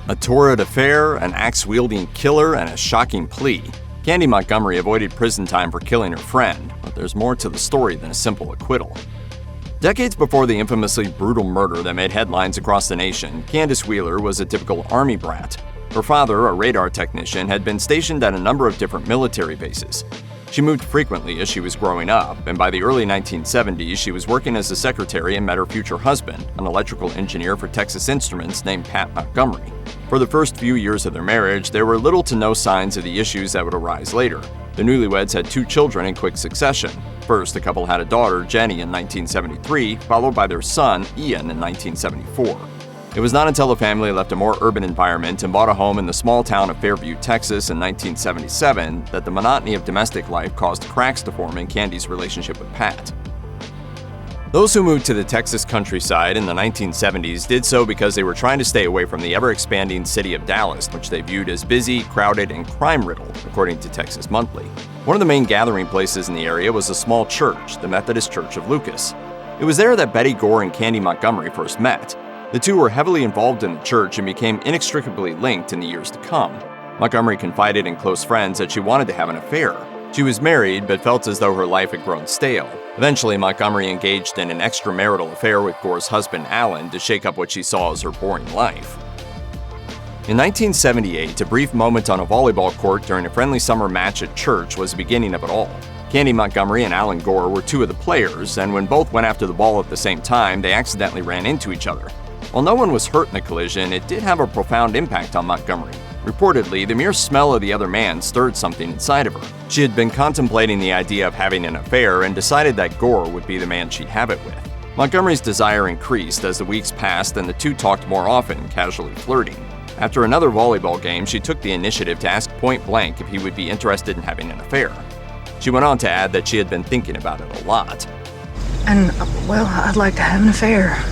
A torrid affair, an ax-wielding killer, and a shocking plea. Candy Montgomery avoided prison time for killing her friend, but there's more to the story than a simple acquittal. Decades before the infamously brutal murder that made headlines across the nation, Candace Wheeler was a typical Army brat. Her father, a radar technician, had been stationed at a number of different military bases. She moved frequently as she was growing up, and by the early 1970s, she was working as a secretary and met her future husband, an electrical engineer for Texas Instruments named Pat Montgomery. For the first few years of their marriage, there were little to no signs of the issues that would arise later. The newlyweds had 2 children in quick succession. First, the couple had a daughter, Jenny, in 1973, followed by their son, Ian, in 1974. It was not until the family left a more urban environment and bought a home in the small town of Fairview, Texas in 1977 that the monotony of domestic life caused cracks to form in Candy's relationship with Pat. Those who moved to the Texas countryside in the 1970s did so because they were trying to stay away from the ever-expanding city of Dallas, which they viewed as busy, crowded, and crime-riddled, according to Texas Monthly. One of the main gathering places in the area was a small church, the Methodist Church of Lucas. It was there that Betty Gore and Candy Montgomery first met. The two were heavily involved in the church and became inextricably linked in the years to come. Montgomery confided in close friends that she wanted to have an affair. She was married, but felt as though her life had grown stale. Eventually, Montgomery engaged in an extramarital affair with Gore's husband, Alan, to shake up what she saw as her boring life. In 1978, a brief moment on a volleyball court during a friendly summer match at church was the beginning of it all. Candy Montgomery and Alan Gore were 2 of the players, and when both went after the ball at the same time, they accidentally ran into each other. While no one was hurt in the collision, it did have a profound impact on Montgomery. Reportedly, the mere smell of the other man stirred something inside of her. She had been contemplating the idea of having an affair and decided that Gore would be the man she'd have it with. Montgomery's desire increased as the weeks passed and the two talked more often, casually flirting. After another volleyball game, she took the initiative to ask point blank if he would be interested in having an affair. She went on to add that she had been thinking about it a lot. I'd like to have an affair.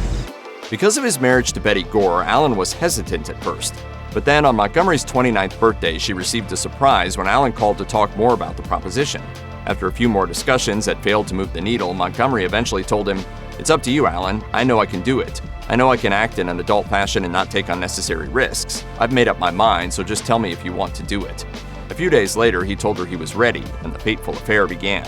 Because of his marriage to Betty Gore, Alan was hesitant at first. But then on Montgomery's 29th birthday, she received a surprise when Alan called to talk more about the proposition. After a few more discussions that failed to move the needle, Montgomery eventually told him, "It's up to you, Alan. I know I can do it. I know I can act in an adult fashion and not take unnecessary risks. I've made up my mind, so just tell me if you want to do it." A few days later, he told her he was ready, and the fateful affair began.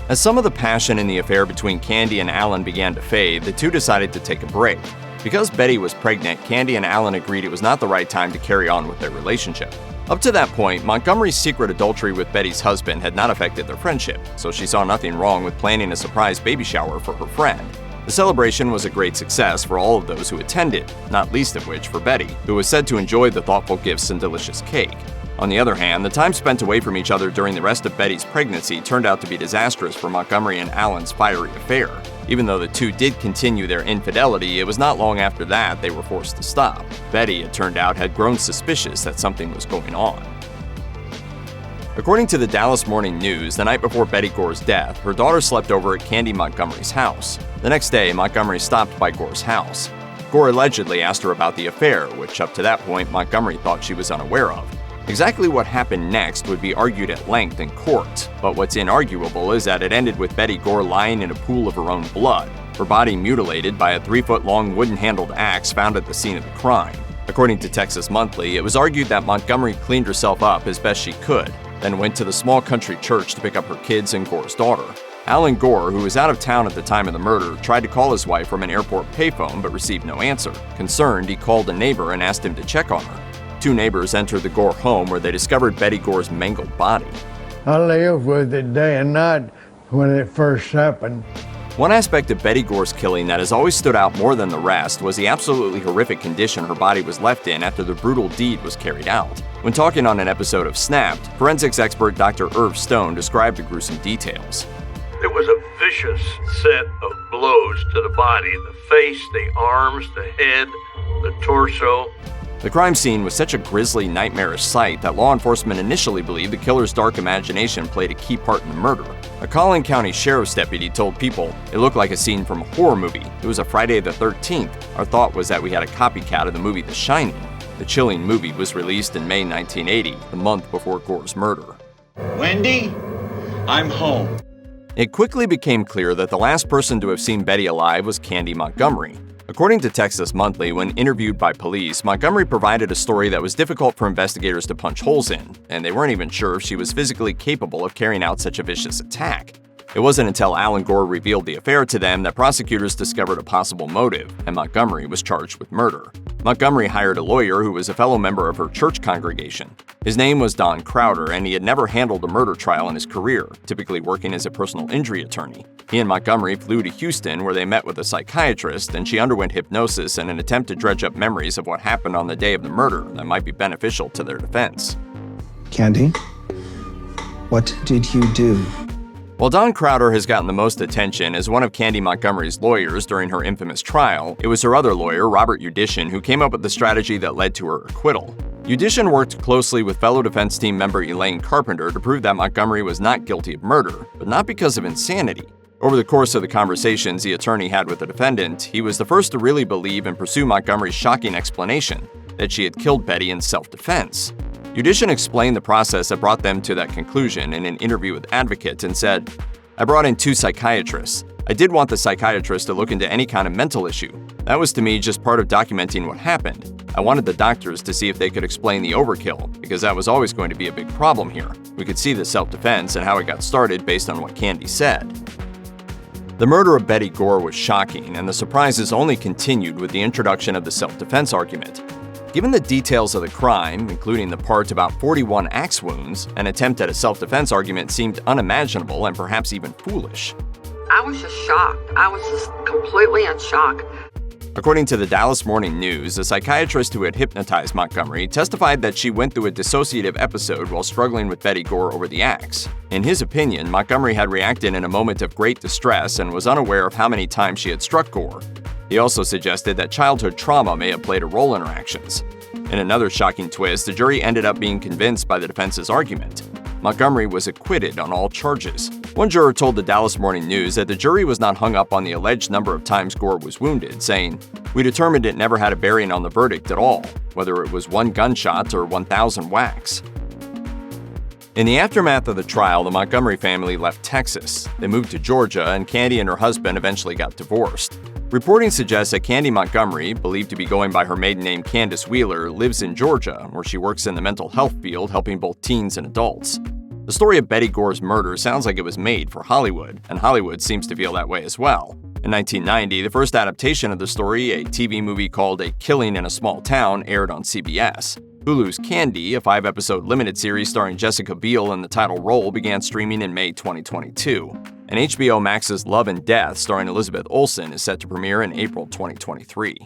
As some of the passion in the affair between Candy and Alan began to fade, the two decided to take a break. Because Betty was pregnant, Candy and Alan agreed it was not the right time to carry on with their relationship. Up to that point, Montgomery's secret adultery with Betty's husband had not affected their friendship, so she saw nothing wrong with planning a surprise baby shower for her friend. The celebration was a great success for all of those who attended, not least of which for Betty, who was said to enjoy the thoughtful gifts and delicious cake. On the other hand, the time spent away from each other during the rest of Betty's pregnancy turned out to be disastrous for Montgomery and Alan's fiery affair. Even though the two did continue their infidelity, it was not long after that they were forced to stop. Betty, it turned out, had grown suspicious that something was going on. According to the Dallas Morning News, the night before Betty Gore's death, her daughter slept over at Candy Montgomery's house. The next day, Montgomery stopped by Gore's house. Gore allegedly asked her about the affair, which up to that point Montgomery thought she was unaware of. Exactly what happened next would be argued at length in court, but what's inarguable is that it ended with Betty Gore lying in a pool of her own blood, her body mutilated by a 3-foot-long wooden-handled axe found at the scene of the crime. According to Texas Monthly, it was argued that Montgomery cleaned herself up as best she could, then went to the small country church to pick up her kids and Gore's daughter. Alan Gore, who was out of town at the time of the murder, tried to call his wife from an airport payphone but received no answer. Concerned, he called a neighbor and asked him to check on her. 2 neighbors entered the Gore home where they discovered Betty Gore's mangled body. I lived with it day and night when it first happened. One aspect of Betty Gore's killing that has always stood out more than the rest was the absolutely horrific condition her body was left in after the brutal deed was carried out. When talking on an episode of Snapped, forensics expert Dr. Irv Stone described the gruesome details. There was a vicious set of blows to the body, the face, the arms, the head, the torso. The crime scene was such a grisly, nightmarish sight that law enforcement initially believed the killer's dark imagination played a key part in the murder. A Collin County sheriff's deputy told People, "It looked like a scene from a horror movie. It was a Friday the 13th. Our thought was that we had a copycat of the movie The Shining." The chilling movie was released in May 1980, the month before Gore's murder. Wendy, I'm home. It quickly became clear that the last person to have seen Betty alive was Candy Montgomery. According to Texas Monthly, when interviewed by police, Montgomery provided a story that was difficult for investigators to punch holes in, and they weren't even sure if she was physically capable of carrying out such a vicious attack. It wasn't until Alan Gore revealed the affair to them that prosecutors discovered a possible motive, and Montgomery was charged with murder. Montgomery hired a lawyer who was a fellow member of her church congregation. His name was Don Crowder, and he had never handled a murder trial in his career, typically working as a personal injury attorney. He and Montgomery flew to Houston, where they met with a psychiatrist, and she underwent hypnosis in an attempt to dredge up memories of what happened on the day of the murder that might be beneficial to their defense. Candy, what did you do? While Don Crowder has gotten the most attention as one of Candy Montgomery's lawyers during her infamous trial, it was her other lawyer, Robert Udishin, who came up with the strategy that led to her acquittal. Udishin worked closely with fellow defense team member Elaine Carpenter to prove that Montgomery was not guilty of murder, but not because of insanity. Over the course of the conversations the attorney had with the defendant, he was the first to really believe and pursue Montgomery's shocking explanation that she had killed Betty in self-defense. Udishin explained the process that brought them to that conclusion in an interview with Advocate and said, "I brought in 2 psychiatrists. I did want the psychiatrist to look into any kind of mental issue. That was to me just part of documenting what happened. I wanted the doctors to see if they could explain the overkill, because that was always going to be a big problem here. We could see the self-defense and how it got started based on what Candy said." The murder of Betty Gore was shocking, and the surprises only continued with the introduction of the self-defense argument. Given the details of the crime, including the part about 41 axe wounds, an attempt at a self-defense argument seemed unimaginable and perhaps even foolish. I was just shocked. I was just completely in shock. According to the Dallas Morning News, a psychiatrist who had hypnotized Montgomery testified that she went through a dissociative episode while struggling with Betty Gore over the axe. In his opinion, Montgomery had reacted in a moment of great distress and was unaware of how many times she had struck Gore. He also suggested that childhood trauma may have played a role in her actions. In another shocking twist, the jury ended up being convinced by the defense's argument. Montgomery was acquitted on all charges. One juror told the Dallas Morning News that the jury was not hung up on the alleged number of times Gore was wounded, saying, "We determined it never had a bearing on the verdict at all, whether it was 1 gunshot or 1,000 whacks." In the aftermath of the trial, the Montgomery family left Texas. They moved to Georgia, and Candy and her husband eventually got divorced. Reporting suggests that Candy Montgomery, believed to be going by her maiden name Candace Wheeler, lives in Georgia, where she works in the mental health field helping both teens and adults. The story of Betty Gore's murder sounds like it was made for Hollywood, and Hollywood seems to feel that way as well. In 1990, the first adaptation of the story, a TV movie called A Killing in a Small Town, aired on CBS. Hulu's Candy, a 5-episode limited series starring Jessica Biel in the title role, began streaming in May 2022. And HBO Max's Love and Death, starring Elizabeth Olsen, is set to premiere in April 2023.